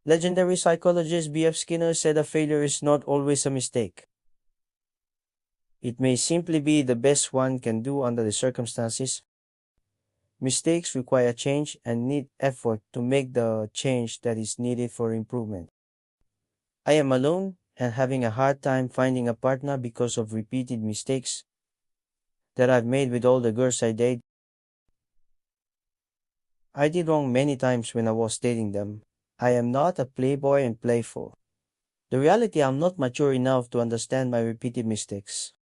Legendary psychologist B.F. Skinner said a failure is not always a mistake. It may simply be the best one can do under the circumstances. Mistakes require change and need effort to make the change that is needed for improvement. I am alone and having a hard time finding a partner because of repeated mistakes that I've made with all the girls I date. I did wrong many times when I was dating them. I am not a playboy and playful. The reality, I'm not mature enough to understand my repeated mistakes.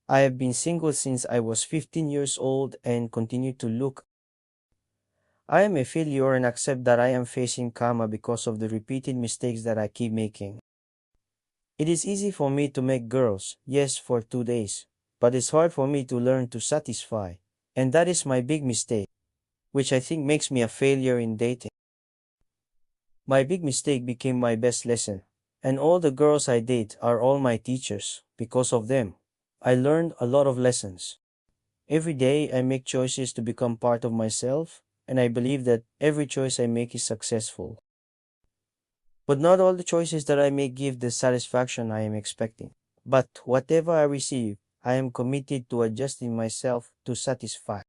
I have been single since I was 15 years old and continue to look. I am a failure and accept that I am facing karma because of the repeated mistakes that I keep making. It is easy for me to make girls, yes, for 2 days, but it's hard for me to learn to satisfy, and that is my big mistake, which I think makes me a failure in dating. My big mistake became my best lesson, and all the girls I date are all my teachers. Because of them, I learned a lot of lessons. Every day I make choices to become part of myself, and I believe that every choice I make is successful. But not all the choices that I make give the satisfaction I am expecting. But whatever I receive, I am committed to adjusting myself to satisfy.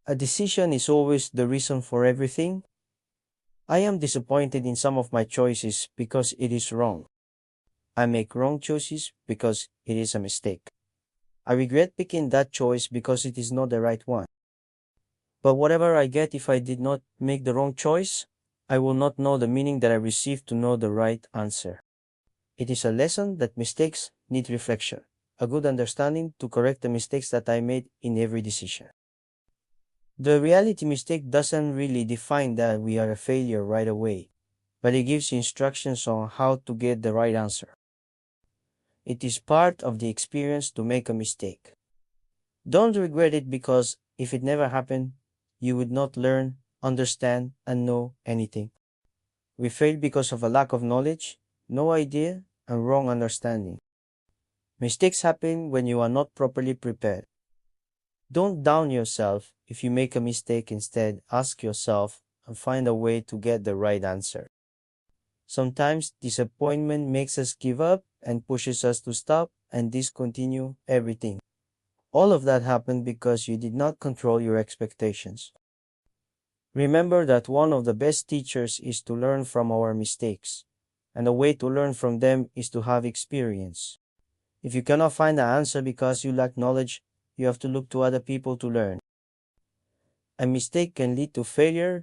A decision is always the reason for everything. I am disappointed in some of my choices because it is wrong. I make wrong choices because it is a mistake. I regret picking that choice because it is not the right one. But whatever I get if I did not make the wrong choice, I will not know the meaning that I received to know the right answer. It is a lesson that mistakes need reflection, a good understanding to correct the mistakes that I made in every decision. The reality mistake doesn't really define that we are a failure right away, but it gives instructions on how to get the right answer. It is part of the experience to make a mistake. Don't regret it because if it never happened, you would not learn, understand, and know anything. We fail because of a lack of knowledge, no idea, and wrong understanding. Mistakes happen when you are not properly prepared. Don't down yourself if you make a mistake. Instead, ask yourself and find a way to get the right answer. Sometimes disappointment makes us give up and pushes us to stop and discontinue everything. All of that happened because you did not control your expectations. Remember that one of the best teachers is to learn from our mistakes, and the way to learn from them is to have experience. If you cannot find the answer because you lack knowledge, you have to look to other people to learn. A mistake can lead to failure,